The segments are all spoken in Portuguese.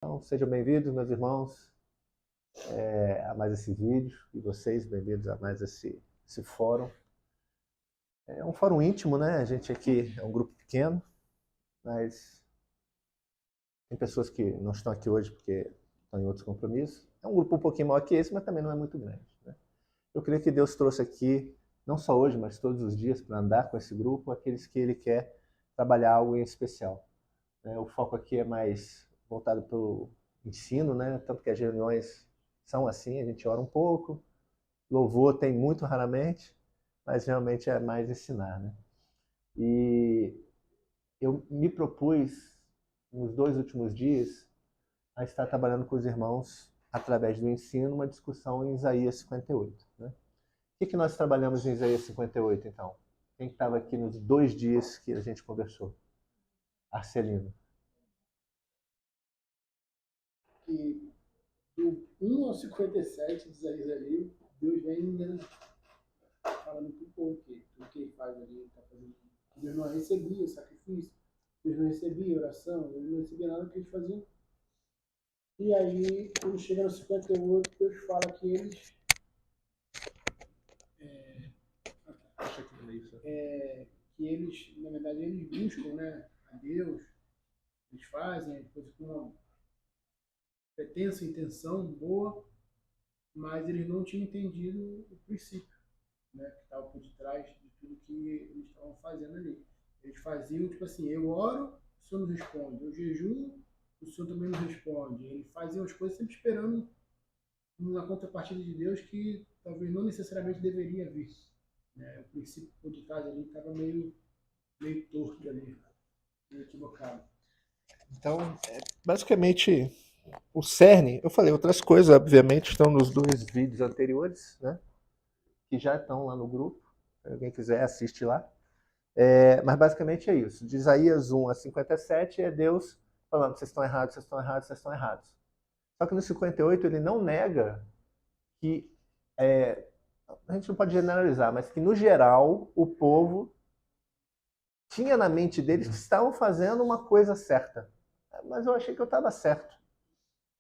Então, sejam bem-vindos, meus irmãos, a mais esse vídeo, e vocês bem-vindos a mais esse fórum. É um fórum íntimo, né? A gente aqui é um grupo pequeno, mas tem pessoas que não estão aqui hoje porque estão em outros compromissos. É um grupo um pouquinho maior que esse, mas também não é muito grande, né? Eu creio que Deus trouxe aqui, não só hoje, mas todos os dias, para andar com esse grupo, aqueles que Ele quer trabalhar algo em especial. O foco aqui é mais voltado para o ensino, né? Tanto que as reuniões são assim, a gente ora um pouco, louvor tem muito raramente, mas realmente é mais ensinar, né? E eu me propus, nos 2 últimos dias, a estar trabalhando com os irmãos, através do ensino, uma discussão em Isaías 58, né? O que nós trabalhamos em Isaías 58, então? Quem estava aqui nos 2 dias que a gente conversou? Arcelino. Que do 1 ao 57 diz ali, Deus vem ainda falando com o povo que tudo que ele faz ali, ele está fazendo. Deus não recebia o sacrifício, Deus não recebia a oração, Deus não recebia nada que eles faziam. E aí, quando chega no 58, Deus fala que eles que eles, na verdade, eles buscam, né, a Deus, eles fazem as coisas com uma pretensa intenção boa, mas eles não tinham entendido o princípio, né, que estava por detrás de tudo que eles estavam fazendo ali. Eles faziam, tipo assim, eu oro, o Senhor não responde. Eu jejuo, o Senhor também não responde. Eles faziam as coisas sempre esperando uma contrapartida de Deus que talvez não necessariamente deveria vir. Né? O princípio por detrás ali estava meio torto ali, meio equivocado. Então, basicamente, o cerne, eu falei outras coisas, obviamente, estão nos 2 vídeos anteriores, né? Que já estão lá no grupo. Se alguém quiser, assiste lá. Mas basicamente é isso. De Isaías 1 a 57 é Deus falando: vocês estão errados, vocês estão errados, vocês estão errados. Só que no 58 ele não nega que, a gente não pode generalizar, mas que no geral o povo tinha na mente deles que estavam fazendo uma coisa certa. Mas eu achei que eu estava certo,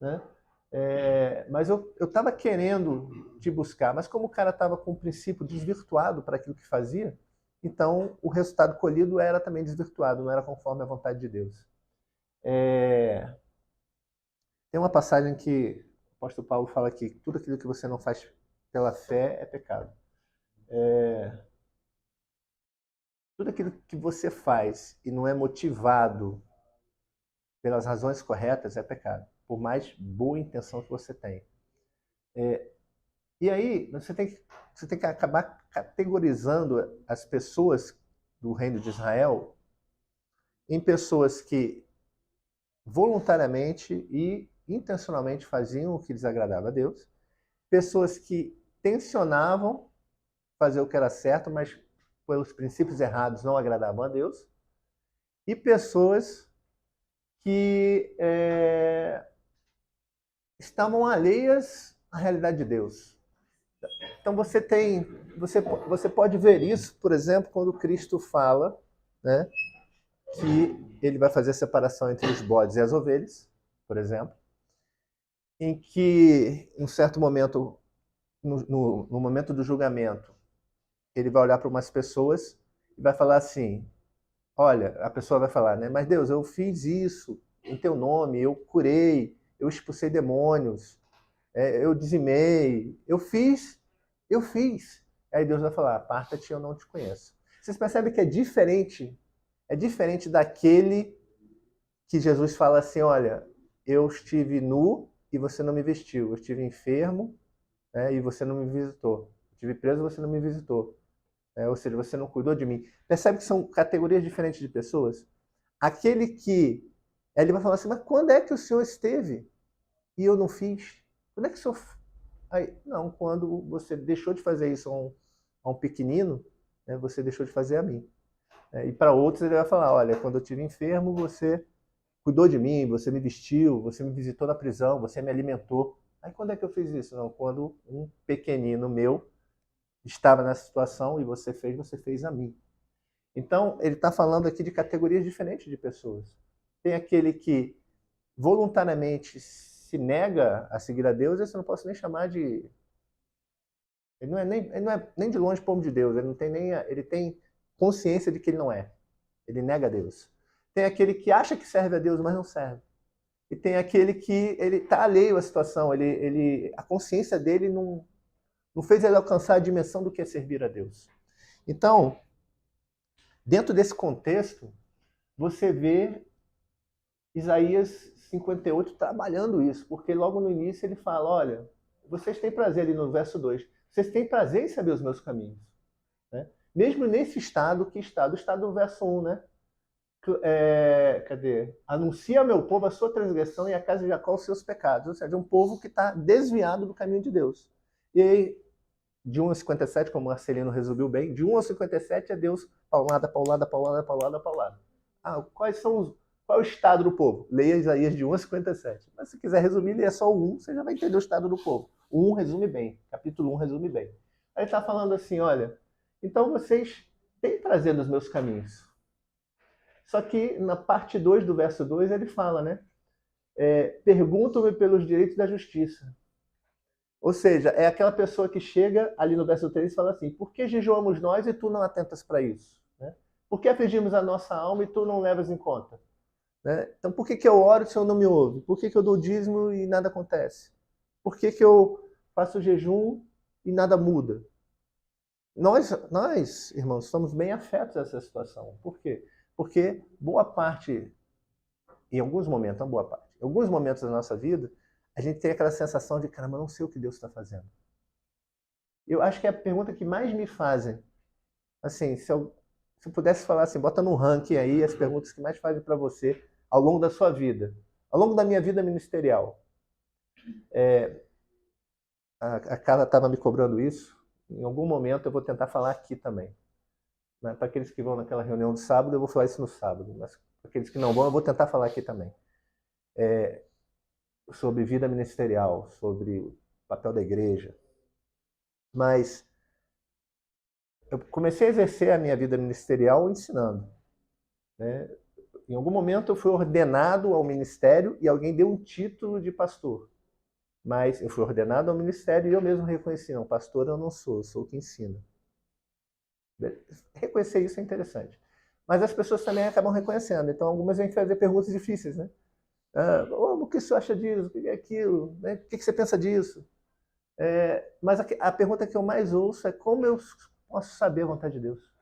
né? Mas eu estava querendo te buscar, mas como o cara estava com o princípio desvirtuado para aquilo que fazia, então o resultado colhido era também desvirtuado, não era conforme a vontade de Deus. Tem uma passagem que o apóstolo Paulo fala que tudo aquilo que você não faz pela fé é pecado. Tudo aquilo que você faz e não é motivado pelas razões corretas é pecado, por mais boa intenção que você tenha. E aí você tem que acabar categorizando as pessoas do reino de Israel em pessoas que voluntariamente e intencionalmente faziam o que desagradava a Deus, pessoas que tensionavam fazer o que era certo, mas pelos princípios errados não agradavam a Deus, e pessoas que estavam alheias à realidade de Deus. Então você pode ver isso, por exemplo, quando Cristo fala, né, que ele vai fazer a separação entre os bodes e as ovelhas, por exemplo, em que, em um certo momento, no momento do julgamento, ele vai olhar para umas pessoas e vai falar assim, olha, a pessoa vai falar, né, mas Deus, eu fiz isso em teu nome, eu curei, eu expulsei demônios, eu dizimei, eu fiz. Aí Deus vai falar, aparta-te, eu não te conheço. Vocês percebem que é diferente daquele que Jesus fala assim, olha, eu estive nu e você não me vestiu, eu estive enfermo, né, e você não me visitou, eu estive preso e você não me visitou, ou seja, você não cuidou de mim. Percebe que são categorias diferentes de pessoas? Aquele que, ele vai falar assim, mas quando é que o Senhor esteve e eu não fiz? Quando é que o Senhor... Aí, não, quando você deixou de fazer isso a um pequenino, né, você deixou de fazer a mim. E para outros ele vai falar, olha, quando eu estive enfermo, você cuidou de mim, você me vestiu, você me visitou na prisão, você me alimentou. Aí quando é que eu fiz isso? Não, quando um pequenino meu estava nessa situação e você fez a mim. Então, ele está falando aqui de categorias diferentes de pessoas. Tem aquele que voluntariamente se nega a seguir a Deus, esse eu não posso nem chamar de... Ele não é nem de longe povo de Deus, ele não tem nem... Ele tem consciência de que ele não é. Ele nega a Deus. Tem aquele que acha que serve a Deus, mas não serve. E tem aquele que ele está alheio à situação, a consciência dele não fez ele alcançar a dimensão do que é servir a Deus. Então, dentro desse contexto, você vê Isaías 58 trabalhando isso, porque logo no início ele fala, olha, vocês têm prazer, ali no verso 2, vocês têm prazer em saber os meus caminhos. Né? Mesmo nesse estado, que estado? O estado do verso 1, né? Anuncia ao meu povo a sua transgressão e a casa de Jacó os seus pecados. Ou seja, um povo que está desviado do caminho de Deus. E aí, de 1 a 57, como o Marcelino resumiu bem, de 1 a 57 é Deus paulada, paulada, paulada, paulada, paulada. Qual é o estado do povo? Leia Isaías de 1 a 57. Mas se quiser resumir, leia só o 1, você já vai entender o estado do povo. O 1 resume bem, capítulo 1 resume bem. Aí ele está falando assim, olha, então vocês têm prazer nos meus caminhos. Só que na parte 2 do verso 2 ele fala, né? Perguntam-me pelos direitos da justiça. Ou seja, é aquela pessoa que chega ali no verso 3 e fala assim, por que jejuamos nós e tu não atentas para isso? Né? Por que afligimos a nossa alma e tu não levas em conta? Né? Então por que eu oro e o Senhor não me ouve? Por que eu dou dízimo e nada acontece? Por que eu faço jejum e nada muda? Nós, irmãos, estamos bem afetos a essa situação. Por quê? Porque boa parte, em alguns momentos, não boa parte, em alguns momentos da nossa vida, a gente tem aquela sensação de, caramba, eu não sei o que Deus está fazendo. Eu acho que é a pergunta que mais me fazem. Assim, se eu pudesse falar assim, bota no ranking aí as perguntas que mais fazem para você ao longo da sua vida. Ao longo da minha vida ministerial. A Carla estava me cobrando isso. Em algum momento eu vou tentar falar aqui também. Para aqueles que vão naquela reunião de sábado, eu vou falar isso no sábado. Mas para aqueles que não vão, eu vou tentar falar aqui também. Sobre vida ministerial, sobre o papel da igreja. Mas eu comecei a exercer a minha vida ministerial ensinando. Né? Em algum momento eu fui ordenado ao ministério e alguém deu um título de pastor. Mas eu fui ordenado ao ministério e eu mesmo reconheci, não, pastor eu não sou, eu sou o que ensina. Reconhecer isso é interessante. Mas as pessoas também acabam reconhecendo. Então, algumas vêm fazer perguntas difíceis, né? O que você acha disso? O que é aquilo? Né? O que você pensa disso? Mas a pergunta que eu mais ouço é como eu posso saber a vontade de Deus?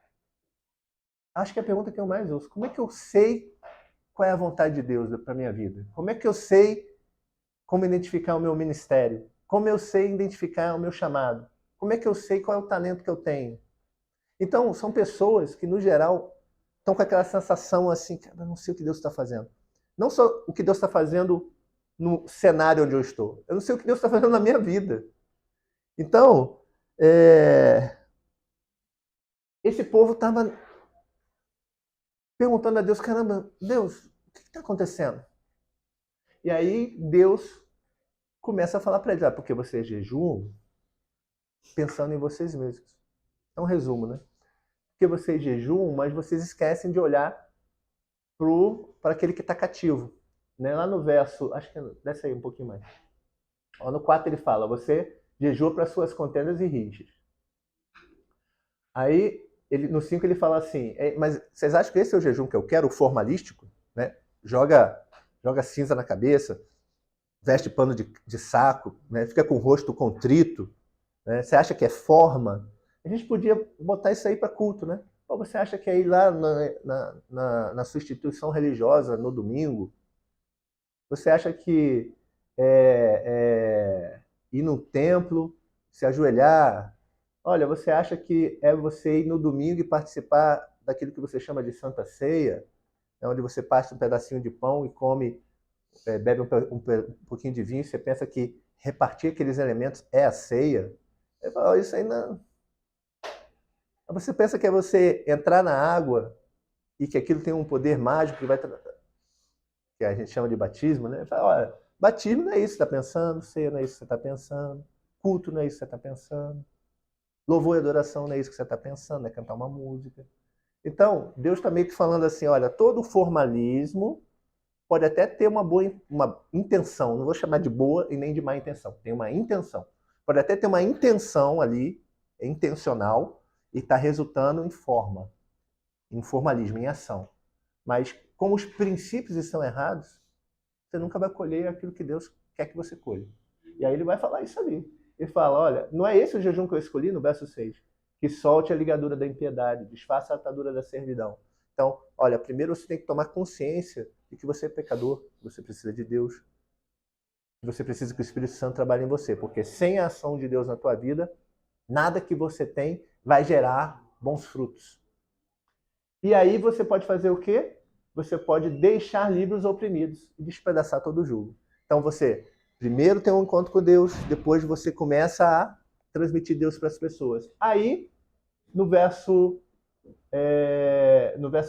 Acho que é a pergunta que eu mais ouço. Como é que eu sei qual é a vontade de Deus para a minha vida? Como é que eu sei como identificar o meu ministério? Como eu sei identificar o meu chamado? Como é que eu sei qual é o talento que eu tenho? Então, são pessoas que, no geral, estão com aquela sensação assim, cara, eu não sei o que Deus está fazendo. Não só o que Deus está fazendo no cenário onde eu estou. Eu não sei o que Deus está fazendo na minha vida. Então, esse povo estava perguntando a Deus, caramba, Deus, o que está acontecendo? E aí Deus começa a falar para eles, porque vocês jejuam pensando em vocês mesmos. É um resumo, né? Porque vocês jejuam, mas vocês esquecem de olhar para aquele que está cativo. Né? Lá no verso, acho que desce aí um pouquinho mais. No 4 ele fala, você jejua para suas contendas e rixas. Aí, no 5 ele fala assim, mas vocês acham que esse é o jejum que eu quero, o formalístico? Né? Joga cinza na cabeça, veste pano de saco, né? Fica com o rosto contrito. Né? Você acha que é forma? A gente podia botar isso aí para culto, né? Ou você acha que é ir lá na sua instituição religiosa no domingo? Você acha que ir no templo, se ajoelhar? Olha, você acha que é você ir no domingo e participar daquilo que você chama de Santa Ceia? Onde você passa um pedacinho de pão e come, bebe um pouquinho de vinho, você pensa que repartir aqueles elementos é a ceia? Eu falo, isso aí não... Você pensa que é você entrar na água e que aquilo tem um poder mágico que a gente chama de batismo, né? Fala, olha, batismo não é isso que você está pensando, ceia não é isso que você está pensando, culto não é isso que você está pensando, louvor e adoração não é isso que você está pensando, é cantar uma música. Então, Deus está meio que falando assim, olha, todo formalismo pode até ter uma intenção, não vou chamar de boa e nem de má intenção, tem uma intenção. Pode até ter uma intenção ali, intencional, e está resultando em forma, em formalismo, em ação. Mas como os princípios estão errados, você nunca vai colher aquilo que Deus quer que você colha. E aí ele vai falar isso ali. Ele fala, olha, não é esse o jejum que eu escolhi, no verso 6, que solte a ligadura da impiedade, desfaça a atadura da servidão. Então, olha, primeiro você tem que tomar consciência de que você é pecador, que você precisa de Deus, que você precisa que o Espírito Santo trabalhe em você, porque sem a ação de Deus na tua vida, nada que você tem vai gerar bons frutos. E aí você pode fazer o quê? Você pode deixar livre os oprimidos e despedaçar todo o jugo. Então você primeiro tem um encontro com Deus, depois você começa a transmitir Deus para as pessoas. Aí, no verso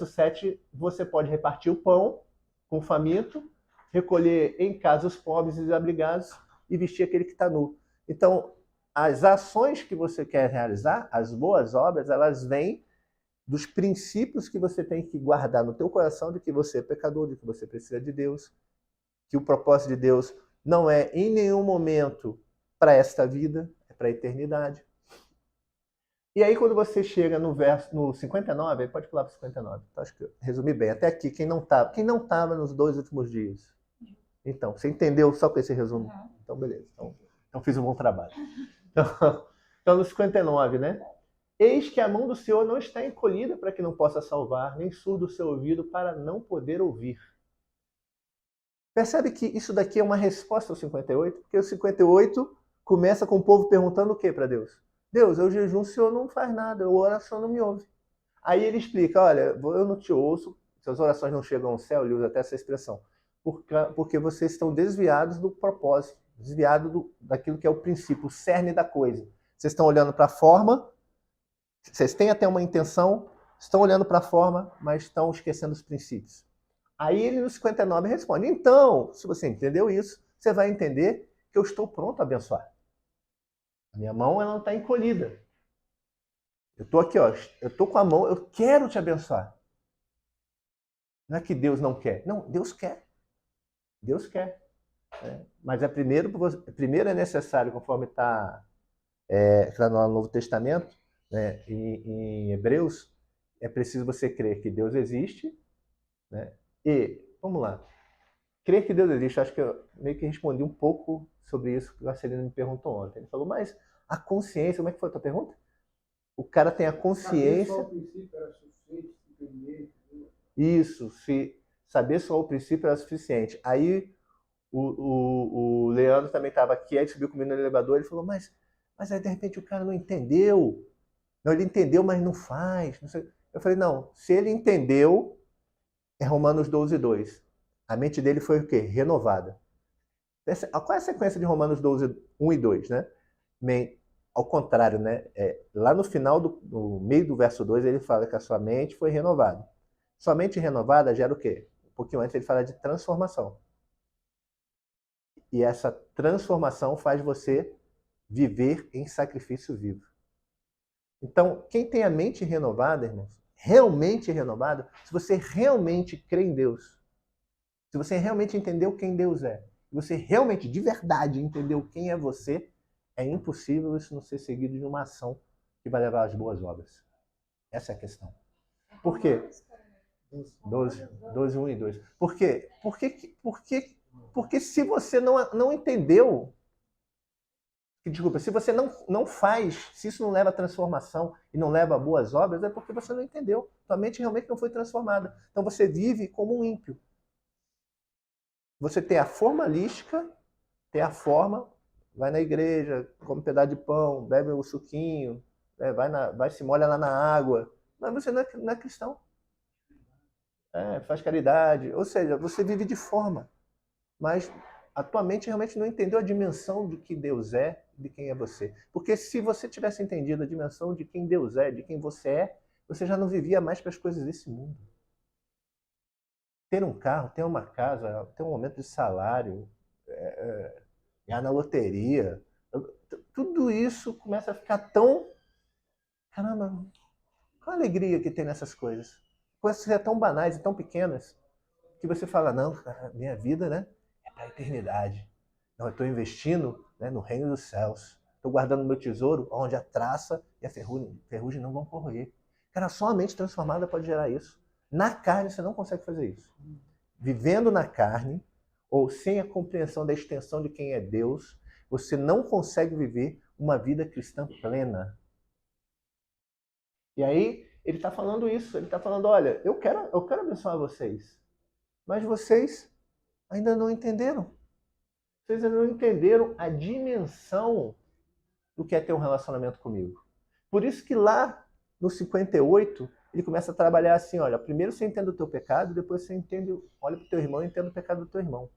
7, você pode repartir o pão com o faminto, recolher em casa os pobres e desabrigados e vestir aquele que está nu. Então, as ações que você quer realizar, as boas obras, elas vêm dos princípios que você tem que guardar no teu coração de que você é pecador, de que você precisa de Deus, que o propósito de Deus não é em nenhum momento para esta vida, é para a eternidade. E aí quando você chega no 59, aí pode pular para 59, então, acho que eu resumi bem. Até aqui, quem não estava nos 2 últimos dias? Então, você entendeu só com esse resumo? Então, beleza. Então fiz um bom trabalho. Então no 59, né? Eis que a mão do Senhor não está encolhida para que não possa salvar, nem surdo o seu ouvido para não poder ouvir. Percebe que isso daqui é uma resposta ao 58? Porque o 58 começa com o povo perguntando o que para Deus? Deus, eu jejum, o Senhor não faz nada, eu oro, o Senhor não me ouve. Aí ele explica, olha, eu não te ouço, suas orações não chegam ao céu, ele usa até essa expressão, porque vocês estão desviados do propósito, desviados daquilo que é o princípio, o cerne da coisa. Vocês estão olhando para a forma, vocês têm até uma intenção, estão olhando para a forma, mas estão esquecendo os princípios. Aí ele no 59 responde, então, se você entendeu isso, você vai entender que eu estou pronto a abençoar. A minha mão ela não está encolhida. Eu estou aqui, ó, eu estou com a mão, eu quero te abençoar. Não é que Deus não quer. Não, Deus quer. Deus quer. Mas primeiro é necessário, conforme está no Novo Testamento, né, em Hebreus, é preciso você crer que Deus existe, né? E, vamos lá, crer que Deus existe, acho que eu meio que respondi um pouco sobre isso que o Marcelino me perguntou ontem. Ele falou, mas a consciência, como é que foi a tua pergunta? O cara tem a consciência... Saber só o princípio era suficiente, entender. Isso, se saber só o princípio era suficiente. Aí o Leandro também estava aqui, aí subiu comigo no elevador, ele falou, mas aí de repente o cara não entendeu. Não, ele entendeu, mas não faz. Não sei. Eu falei, não, se ele entendeu, é Romanos 12, 2. A mente dele foi o quê? Renovada. Qual é a sequência de Romanos 12, 1 e 2, né? Ao contrário, né? Lá no final, no meio do verso 2, ele fala que a sua mente foi renovada. Sua mente renovada gera o quê? Um pouquinho antes ele fala de transformação. E essa transformação faz você viver em sacrifício vivo. Então, quem tem a mente renovada, irmãos, realmente renovada, se você realmente crê em Deus, se você realmente entendeu quem Deus é, se você realmente, de verdade, entendeu quem é você, é impossível isso não ser seguido de uma ação que vai levar às boas obras. Essa é a questão. Por quê? 12, 1 e 2. Por quê? Porque se você não entendeu... Desculpa, se você não faz, se isso não leva a transformação e não leva a boas obras, é porque você não entendeu. Sua mente realmente não foi transformada. Então você vive como um ímpio. Você tem a formalística, tem a forma, vai na igreja, come um pedaço de pão, bebe o suquinho, né, vai se molha lá na água, mas você não é cristão. Faz caridade, ou seja, você vive de forma, mas a tua mente realmente não entendeu a dimensão de que Deus é, de quem é você. Porque se você tivesse entendido a dimensão de quem Deus é, de quem você é, você já não vivia mais para as coisas desse mundo. Ter um carro, ter uma casa, ter um aumento de salário, ganhar na loteria, tudo isso começa a ficar tão... Caramba, qual a alegria que tem nessas coisas? Coisas que são tão banais e tão pequenas. que você fala, não, cara, minha vida, né, é para a eternidade. Não, eu estou investindo, né, no reino dos céus. Estou guardando meu tesouro onde a traça e a ferrugem não vão corroer. Cara, só a mente transformada pode gerar isso. Na carne você não consegue fazer isso. Vivendo na carne, ou sem a compreensão da extensão de quem é Deus, você não consegue viver uma vida cristã plena. E aí, ele está falando isso. Ele está falando, olha, eu quero abençoar vocês, mas vocês ainda não entenderam. Vocês ainda não entenderam a dimensão do que é ter um relacionamento comigo. Por isso que lá no 58, ele começa a trabalhar assim, olha, primeiro você entende o teu pecado, depois você olha para o teu irmão e entende o pecado do teu irmão.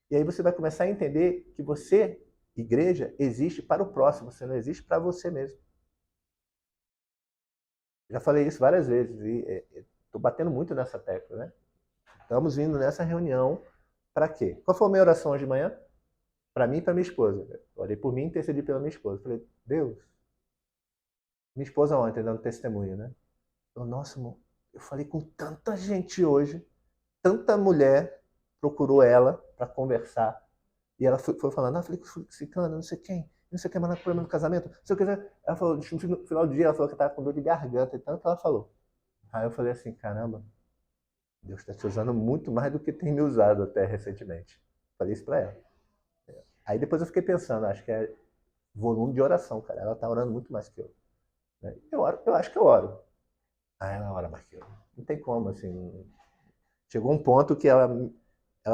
E aí você vai começar a entender que você, igreja, existe para o próximo, você não existe para você mesmo. Já falei isso várias vezes e estou batendo muito nessa tecla, né? Estamos vindo nessa reunião para quê? Qual foi a minha oração hoje de manhã? Para mim e para minha esposa. Orei por mim e intercedi pela minha esposa. Falei, Deus, minha esposa ontem dando testemunho, né? Nossa, irmão, eu falei com tanta gente hoje, tanta mulher procurou ela para conversar. E ela foi falando, falei com ciclana, não sei quem mandar problema no casamento. Não sei o que. Ela falou, no final do dia, ela falou que estava com dor de garganta, e tanto que ela falou. Aí eu falei assim, caramba, Deus está te usando muito mais do que tem me usado até recentemente. Falei isso para ela. Aí depois eu fiquei pensando, acho que é volume de oração, cara. Ela tá orando muito mais que eu. Eu acho que eu oro. Ela ora mais que eu. Não tem como, assim. Chegou um ponto que ela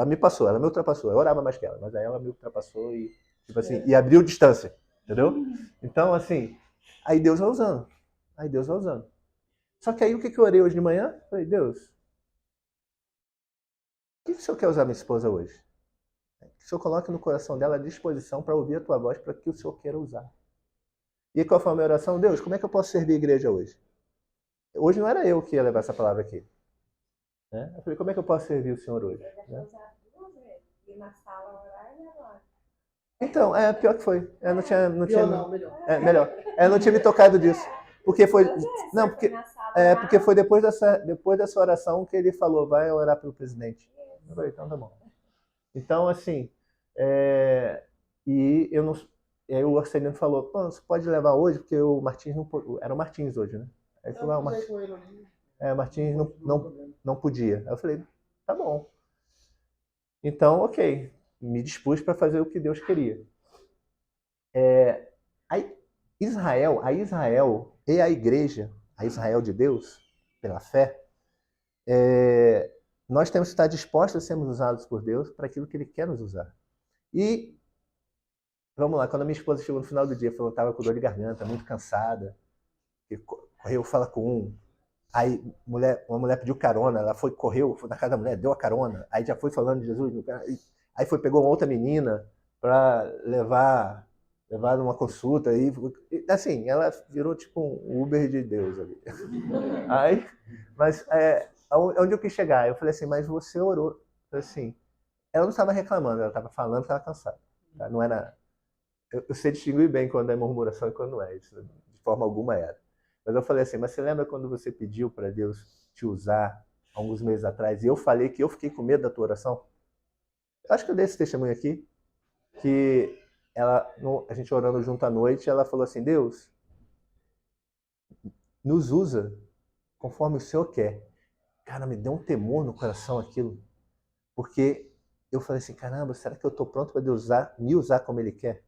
me passou, ela me ultrapassou. Eu orava mais que ela, mas aí ela me ultrapassou e, tipo assim, e abriu distância, entendeu? Então, assim, aí Deus vai usando. Só que aí o que eu orei hoje de manhã? Falei, Deus, o que o Senhor quer usar minha esposa hoje? Que o Senhor coloque no coração dela a disposição para ouvir a tua voz, para que o Senhor queira usar. E qual foi a minha oração? Deus, como é que eu posso servir a igreja hoje? Hoje não era eu que ia levar essa palavra aqui. Né? Eu falei, como é que eu posso servir o Senhor hoje? Né? Na sala orar e agora. Então, pior que foi. Eu não tinha. Melhor. Eu não tinha me tocado disso. Porque foi. Não, porque foi depois dessa oração que ele falou, vai orar pelo presidente. Eu falei, então tá bom. Então, assim, e eu não. E aí o Arcelino falou, pô, você pode levar hoje, porque o Martins não. Era o Martins hoje, né? Aí falou, o Martins não podia. Aí eu falei, tá bom. Então, ok, me dispus para fazer o que Deus queria. Israel e a igreja, a Israel de Deus, pela fé, nós temos que estar dispostos a sermos usados por Deus para aquilo que Ele quer nos usar. E, vamos lá, quando a minha esposa chegou no final do dia, falou que estava com dor de garganta, muito cansada, correu, fala com um, aí uma mulher pediu carona, ela correu na casa da mulher, deu a carona, aí já foi falando de Jesus, aí pegou uma outra menina para levar numa consulta, e assim, ela virou tipo um Uber de Deus ali. Aí, mas onde eu quis chegar? Eu falei assim, mas você orou. Assim, ela não estava reclamando, ela estava falando que estava cansada. Tá? Não era. Eu sei distinguir bem quando é murmuração e quando não é. Isso de forma alguma era. Mas eu falei assim, mas você lembra quando você pediu para Deus te usar alguns meses atrás e eu falei que eu fiquei com medo da tua oração? Eu acho que eu dei esse testemunho aqui, que a gente orando junto à noite, ela falou assim, Deus, nos usa conforme o Senhor quer. Cara, me deu um temor no coração aquilo, porque eu falei assim, caramba, será que eu estou pronto para Deus me usar como Ele quer?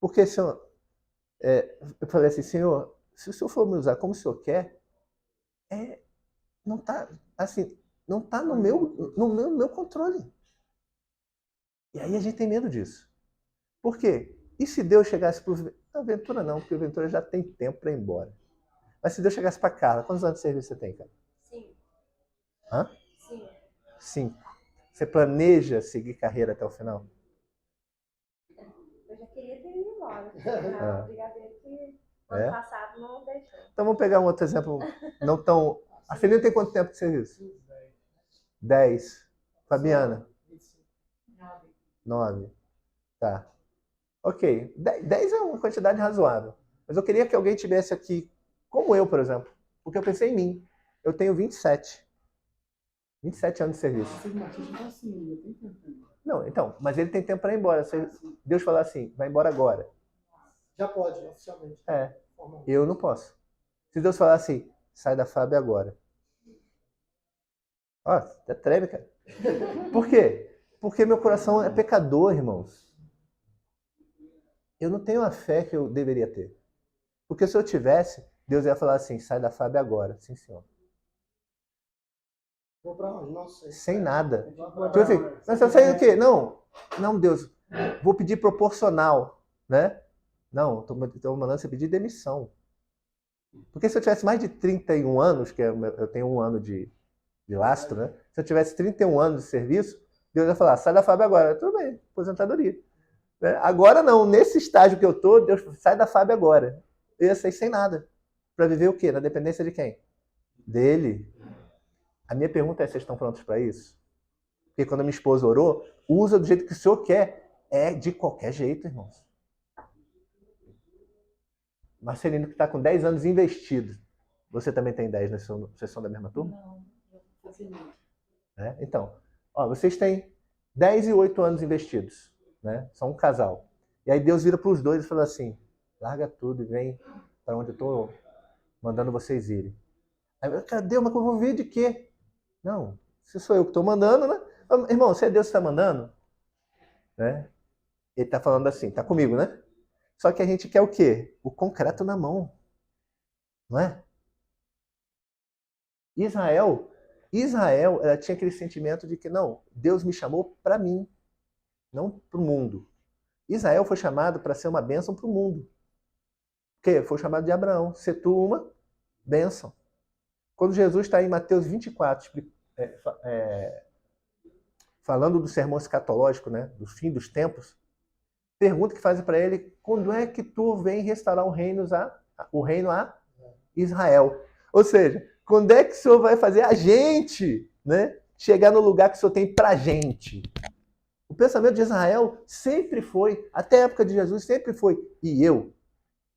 Porque, Senhor, eu falei assim, Senhor, se o Senhor for me usar como o Senhor quer, não está assim, não está no meu controle. E aí a gente tem medo disso. Por quê? E se Deus chegasse para o Ventura não, porque o Ventura já tem tempo para ir embora. Mas se Deus chegasse para Carla, quantos anos de serviço você tem, cara? 5. Hã? 5. 5. Você planeja seguir carreira até o final? Eu já queria ter ido embora. O brigadeiro que ano passado não deixou. Então vamos pegar um outro exemplo não tão... A Celina tem quanto tempo de serviço? 10. Fabiana? 9. Tá. Ok. 10 é uma quantidade razoável. Mas eu queria que alguém tivesse aqui, como eu, por exemplo. Porque eu pensei em mim. Eu tenho 27. 27 anos de serviço. O Filho Batista está assim, ele tem tempo ainda. Não, então, mas ele tem tempo para ir embora. Se Deus falar assim, vai embora agora. Já pode, oficialmente. É, eu não posso. Se Deus falar assim, sai da FAB agora. Ó, até treme, cara. Por quê? Porque meu coração é pecador, irmãos. Eu não tenho a fé que eu deveria ter. Porque se eu tivesse, Deus ia falar assim, sai da FAB agora. Sim, senhor. Vou pra onde? Não sei. Sem nada. Vai Tipo assim, pra- mas você sai o quê? Não, Deus, vou pedir proporcional, né? Não, estou mandando você pedir demissão. Porque se eu tivesse mais de 31 anos, que eu tenho 1 ano de lastro, né? Se eu tivesse 31 anos de serviço, Deus ia falar, sai da FAB agora. Tudo bem, aposentadoria. Né? Agora não, nesse estágio que eu tô, Deus sai da FAB agora. Eu ia sair sem nada. Para viver o quê? Na dependência de quem? Dele. A minha pergunta é, vocês estão prontos para isso? Porque quando a minha esposa orou, usa do jeito que o Senhor quer. É de qualquer jeito, irmãos. Marcelino, que está com 10 anos investido. Você também tem 10 na sessão da mesma turma? Não, eu vou fazer muito. É? Então, ó, vocês têm 10 e 8 anos investidos. Né? São um casal. E aí Deus vira para os dois e fala assim, larga tudo e vem para onde eu estou mandando vocês irem. Aí eu, cadê? Mas eu vou vir de quê? Não, se sou eu que estou mandando, né? Irmão, se é Deus que está mandando, né? Ele está falando assim, está comigo, né? Só que a gente quer o quê? O concreto na mão. Não é? Israel, ela tinha aquele sentimento de que, não, Deus me chamou para mim, não para o mundo. Israel foi chamado para ser uma bênção para o mundo. Porque foi chamado de Abraão, ser tu uma bênção. Quando Jesus está em Mateus 24, falando do sermão escatológico, né, do fim dos tempos, pergunta que fazem para ele, quando é que tu vem restaurar o reino a Israel? Ou seja, quando é que o Senhor vai fazer a gente, né, chegar no lugar que o Senhor tem pra gente? O pensamento de Israel sempre foi, até a época de Jesus, sempre foi, e eu?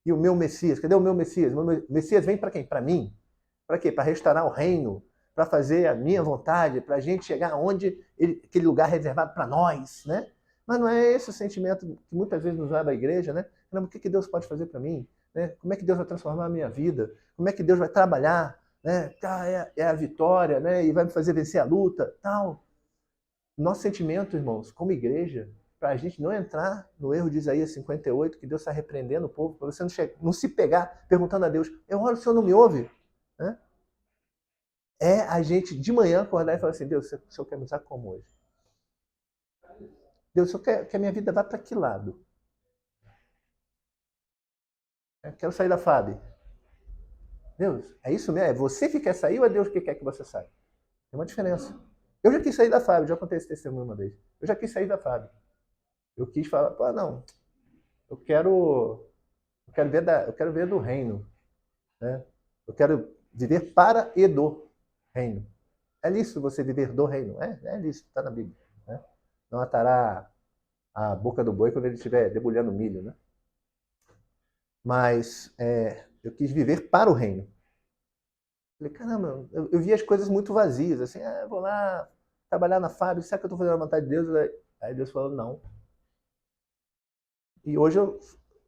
E o meu Messias? Cadê o meu Messias? O meu Messias vem para quem? Para mim. Para quê? Para restaurar o reino, para fazer a minha vontade, para a gente chegar onde aquele lugar reservado para nós, né? Mas não é esse o sentimento que muitas vezes nos leva à igreja, né? O que Deus pode fazer para mim? Né? Como é que Deus vai transformar a minha vida? Como é que Deus vai trabalhar? Né? É a vitória, né? E vai me fazer vencer a luta, tal. Nosso sentimento, irmãos, como igreja, para a gente não entrar no erro de Isaías 58, que Deus está repreendendo o povo, para você não se pegar perguntando a Deus, eu oro, o Senhor não me ouve? Né? É a gente de manhã acordar e falar assim, Deus, o Senhor quer me usar como hoje? Deus, o Senhor quer que a minha vida vá para que lado? Eu quero sair da FAB. Deus, é isso mesmo? É você que quer sair ou é Deus que quer que você saia? Tem uma diferença. Eu já quis sair da FAB, já contei esse testemunho uma vez. Eu já quis sair da FAB. Eu quis falar, pô, não, eu quero ver do reino. Né? Eu quero viver para e do reino. É lícito você viver do reino? É lícito, está na Bíblia. Né? Não atará a boca do boi quando ele estiver debulhando milho. Né? Mas eu quis viver para o reino. Falei, caramba, eu vi as coisas muito vazias. Assim, vou lá trabalhar na fábrica, será que eu estou fazendo a vontade de Deus? Aí Deus falou, não. E hoje eu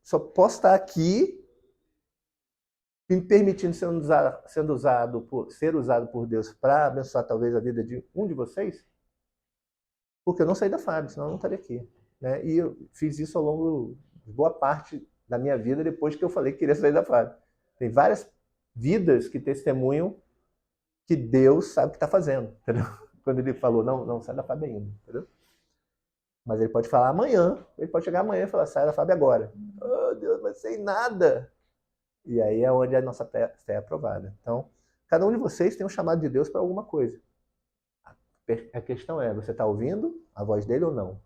só posso estar aqui me permitindo ser usado por Deus para abençoar talvez a vida de um de vocês, porque eu não saí da FAB, senão eu não estaria aqui. Né? E eu fiz isso ao longo de boa parte da minha vida depois que eu falei que queria sair da FAB. Tem várias vidas que testemunham que Deus sabe o que está fazendo. Entendeu? Quando ele falou, não sai da FAB ainda. Entendeu? Mas ele pode falar amanhã, ele pode chegar amanhã e falar, sai da FAB agora. Oh, Deus, mas sem nada. E aí é onde a nossa fé é aprovada. Então, cada um de vocês tem um chamado de Deus para alguma coisa. A questão é, você está ouvindo a voz dele ou não?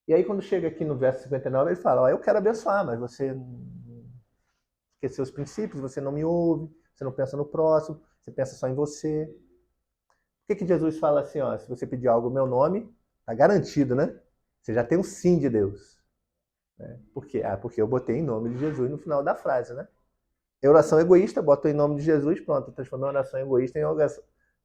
E aí quando chega aqui no verso 59, ele fala, eu quero abençoar, mas você esqueceu os princípios, você não me ouve, você não pensa no próximo, você pensa só em você. Por que Jesus fala assim, se você pedir algo no meu nome, está garantido, né? Você já tem um sim de Deus. Por quê? Porque eu botei em nome de Jesus no final da frase, né? Oração egoísta, boto em nome de Jesus, pronto, transformei a oração egoísta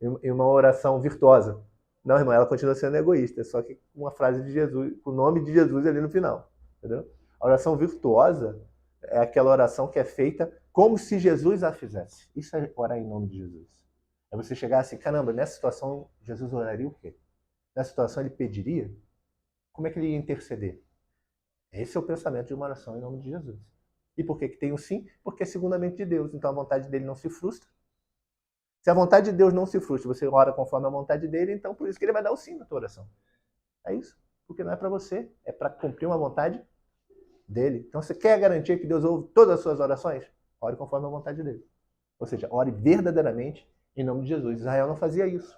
em uma oração virtuosa. Não, irmão, ela continua sendo egoísta, só que com uma frase de Jesus, com o nome de Jesus ali no final. Entendeu? A oração virtuosa é aquela oração que é feita como se Jesus a fizesse. Isso é orar em nome de Jesus. É você chegar assim, caramba, nessa situação Jesus oraria o quê? Nessa situação ele pediria? Como é que ele ia interceder? Esse é o pensamento de uma oração em nome de Jesus. E por que tem o sim? Porque é segundamente de Deus. Então a vontade dele não se frustra. Se a vontade de Deus não se frustra, você ora conforme a vontade dele, então por isso que ele vai dar o sim na tua oração. É isso. Porque não é para você, é para cumprir uma vontade dele. Então você quer garantir que Deus ouve todas as suas orações? Ore conforme a vontade dele. Ou seja, ore verdadeiramente em nome de Jesus. Israel não fazia isso.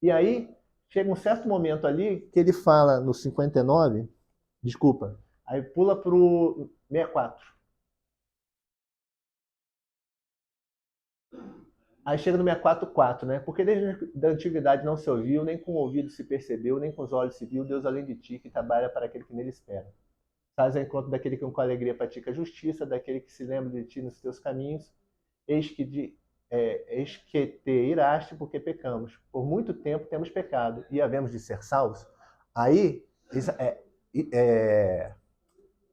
E aí, chega um certo momento ali que ele fala no 59, desculpa, aí pula para o 64. Aí chega no 64:4, né? Porque desde a antiguidade não se ouviu, nem com o ouvido se percebeu, nem com os olhos se viu, Deus além de ti, que trabalha para aquele que nele espera. Estás ao encontro daquele que com alegria pratica a justiça, daquele que se lembra de ti nos teus caminhos. Eis que te iraste porque pecamos. Por muito tempo temos pecado e havemos de ser salvos. Aí,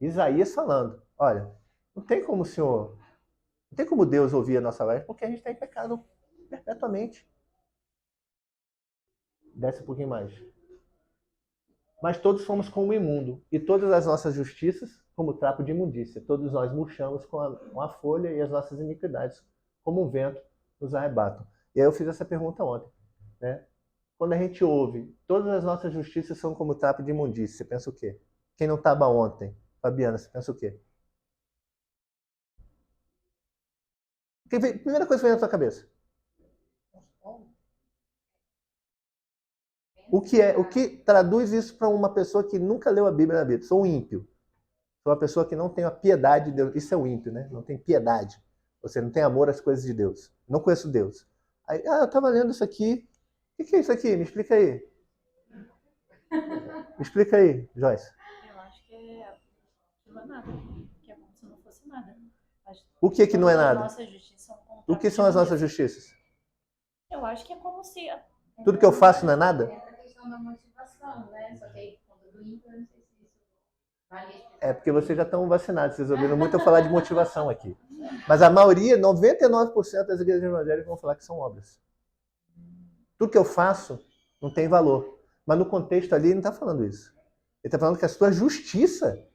Isaías falando, olha, não tem como o Senhor... Não tem como Deus ouvir a nossa voz, porque a gente está em pecado perpetuamente. Desce um pouquinho mais. Mas todos fomos como o imundo, e todas as nossas justiças como trapo de imundícia. Todos nós murchamos com a folha, e as nossas iniquidades, como um vento, nos arrebatam. E aí eu fiz essa pergunta ontem. Né? Quando a gente ouve, todas as nossas justiças são como trapo de imundícia, você pensa o quê? Quem não estava ontem? Fabiana, você pensa o quê? Primeira coisa que vem na sua cabeça. O que traduz isso para uma pessoa que nunca leu a Bíblia na vida? Sou um ímpio. Sou uma pessoa que não tem a piedade de Deus. Isso é o ímpio, né? Não tem piedade. Você não tem amor às coisas de Deus. Não conheço Deus. Aí, eu estava lendo isso aqui. O que é isso aqui? Me explica aí. Me explica aí, Joyce. Eu acho que não é nada. Que é como se não fosse nada. O que não é nada? O que são as nossas justiças? Eu acho que é como se... Tudo que eu faço não é nada? É a questão da motivação, né? Só que aí, por conta do ímpio, eu não sei se isso vale. É porque vocês já estão vacinados. Vocês ouviram muito eu falar de motivação aqui. Mas a maioria, 99% das igrejas evangélicas vão falar que são obras. Tudo que eu faço não tem valor. Mas no contexto ali, ele não está falando isso. Ele está falando que a sua justiça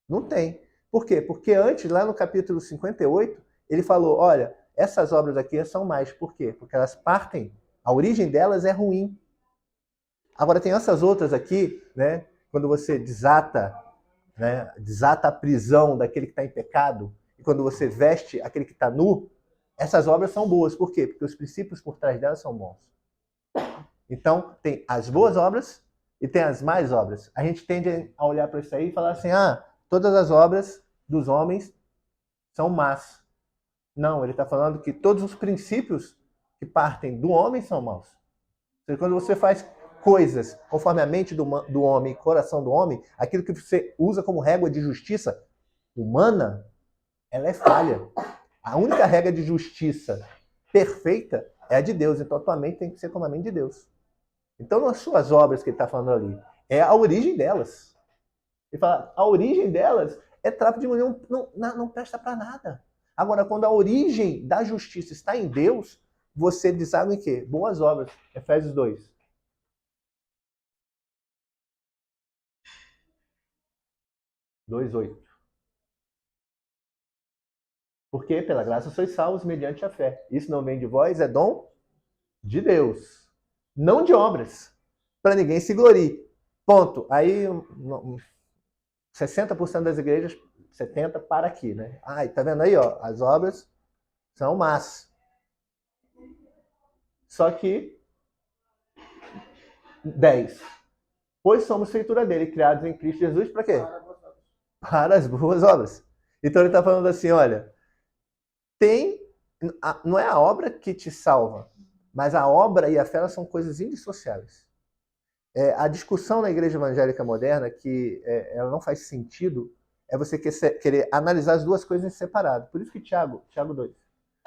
não tem. Por quê? Porque antes, lá no capítulo 58, ele falou, olha, essas obras aqui são mais. Por quê? Porque elas partem, a origem delas é ruim. Agora tem essas outras aqui, né? Quando você desata a prisão daquele que está em pecado, e quando você veste aquele que está nu, essas obras são boas. Por quê? Porque os princípios por trás delas são bons. Então, tem as boas obras e tem as más obras. A gente tende a olhar para isso aí e falar assim, todas as obras dos homens são más. Não, ele está falando que todos os princípios que partem do homem são maus. Ou seja, quando você faz coisas conforme a mente do homem, coração do homem, aquilo que você usa como régua de justiça humana, ela é falha. A única regra de justiça perfeita é a de Deus. Então a tua mente tem que ser como a mente de Deus. Então nas suas obras que ele está falando ali, é a origem delas. Ele fala, a origem delas é trapo de mulher, não presta para nada. Agora, quando a origem da justiça está em Deus, você deságua em quê? Boas obras. Efésios 2. Porque pela graça sois salvos mediante a fé. Isso não vem de vós, é dom de Deus. Não de obras. Para ninguém se glorie. Ponto. Aí 60% das igrejas, 70% para aqui, né? Tá vendo aí, ó? As obras são más. Só que 10. Pois somos feitura dele, criados em Cristo Jesus, para quê? Para as boas obras. Então ele está falando assim, olha, não é a obra que te salva, mas a obra e a fé são coisas indissociáveis. A discussão na igreja evangélica moderna, que ela não faz sentido, é você querer analisar as duas coisas em separado. Por isso que Tiago 2.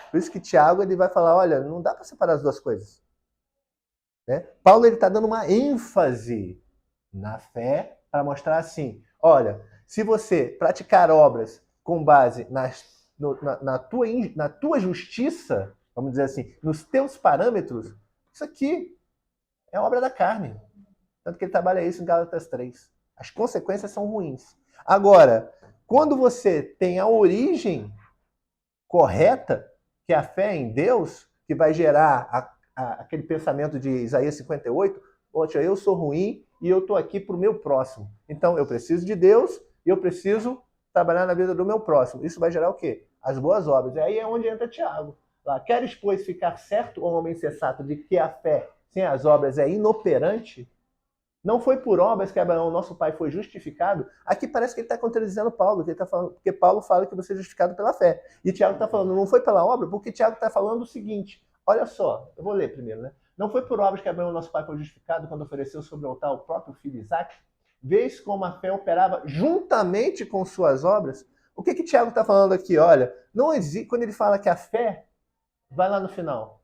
Por isso que Tiago ele vai falar, olha, não dá para separar as duas coisas. Né? Paulo está dando uma ênfase na fé para mostrar assim, olha, se você praticar obras com base na tua justiça, vamos dizer assim, nos teus parâmetros, isso aqui é obra da carne. Tanto que ele trabalha isso em Gálatas 3. As consequências são ruins. Agora, quando você tem a origem correta, que é a fé em Deus, que vai gerar aquele pensamento de Isaías 58, poxa, eu sou ruim e eu estou aqui para o meu próximo. Então, eu preciso de Deus e eu preciso trabalhar na vida do meu próximo. Isso vai gerar o quê? As boas obras. E aí é onde entra Tiago. Lá, queres, pois, ficar certo, ou homem sensato, de que a fé sem as obras é inoperante? Não foi por obras que Abraão, nosso pai, foi justificado. Aqui parece que ele está contradizendo Paulo, que ele tá falando, porque Paulo fala que você é justificado pela fé. E Tiago está falando, não foi pela obra, porque Tiago está falando o seguinte, olha só, eu vou ler primeiro, né? Não foi por obras que Abraão, nosso pai, foi justificado quando ofereceu sobre o altar o próprio filho Isaque? Vês como a fé operava juntamente com suas obras? O que Tiago está falando aqui? Olha, não existe, quando ele fala que a fé, vai lá no final,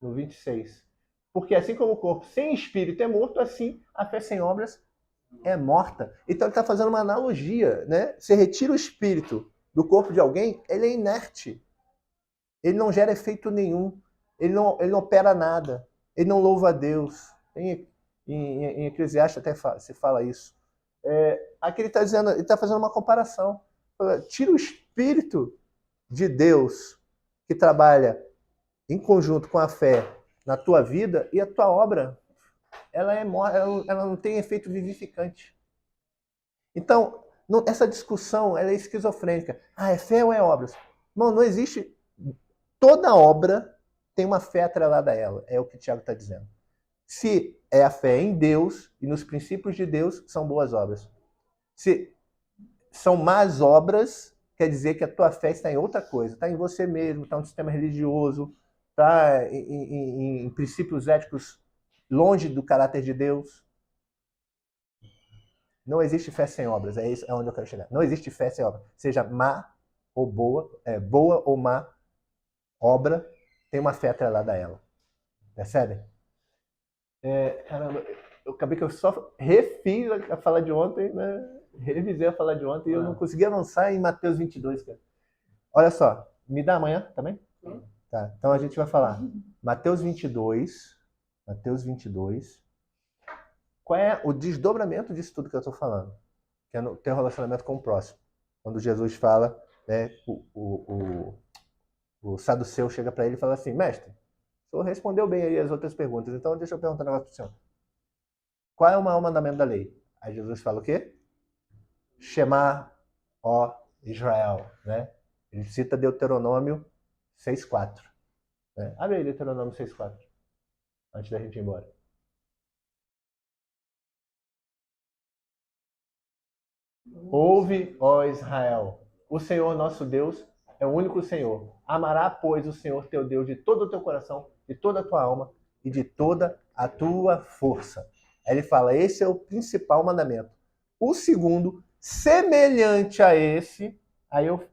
no 26. Porque assim como o corpo sem espírito é morto, assim a fé sem obras é morta. Então ele está fazendo uma analogia, né? Você retira o espírito do corpo de alguém, ele é inerte. Ele não gera efeito nenhum. Ele não opera nada. Ele não louva a Deus. Em Eclesiastes até se fala isso. Aqui ele está dizendo, ele está fazendo uma comparação. Tira o espírito de Deus que trabalha em conjunto com a fé na tua vida e a tua obra, ela não tem efeito vivificante. Então, essa discussão ela é esquizofrênica. É fé ou é obras? Não existe. Toda obra tem uma fé atrelada a ela. É o que o Tiago está dizendo. Se é a fé em Deus e nos princípios de Deus, são boas obras. Se são más obras, quer dizer que a tua fé está em outra coisa. Está em você mesmo, está no sistema religioso, está em princípios éticos longe do caráter de Deus. Não existe fé sem obras. É onde eu quero chegar. Não existe fé sem obra. Seja má ou boa, boa ou má obra, tem uma fé atrelada a ela. Percebem? Caramba, eu acabei que eu só refiz a fala de ontem, né? Revisei a fala de ontem e eu não consegui avançar em Mateus 22, cara. Olha só, me dá amanhã também? Tá, então a gente vai falar Mateus 22. Qual é o desdobramento disso tudo que eu estou falando? Que é ter um relacionamento com o próximo. Quando Jesus fala, né, o saduceu chega para ele e fala assim, mestre, o senhor respondeu bem aí as outras perguntas, então deixa eu perguntar um negócio para o senhor. Qual é o maior mandamento da lei? Aí Jesus fala o quê? Shema, ó Israel. Né? Ele cita Deuteronômio 6,4. Né? Abre aí Deuteronômio 6,4. Antes da gente ir embora. Ouve, ó Israel, o Senhor nosso Deus é o único Senhor. Amará, pois, o Senhor teu Deus de todo o teu coração, de toda a tua alma e de toda a tua força. Aí ele fala, esse é o principal mandamento. O segundo, semelhante a esse, aí eu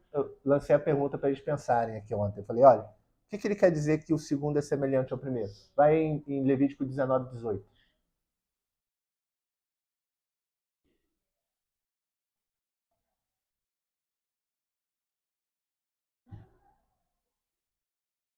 lancei a pergunta para eles pensarem aqui ontem. Eu falei, olha, o que ele quer dizer que o segundo é semelhante ao primeiro? Vai em Levítico 19, 18.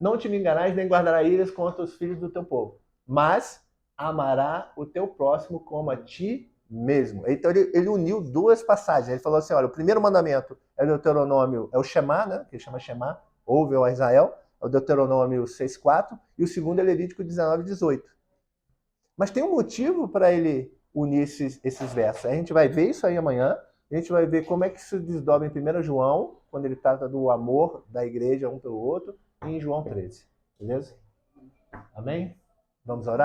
Não te enganarás nem guardarás iras contra os filhos do teu povo, mas amará o teu próximo como a ti mesmo. Então ele uniu duas passagens. Ele falou assim, olha, o primeiro mandamento é o Deuteronômio, é o Shema, né? Que ele chama Shema, ouve, ó Israel, é o Deuteronômio 6,4, e o segundo é Levítico 19, 18. Mas tem um motivo para ele unir esses versos. A gente vai ver isso aí amanhã, a gente vai ver como é que isso desdobra em 1 João, quando ele trata do amor da igreja um pelo outro, e em João 13. Beleza? Amém? Vamos orar?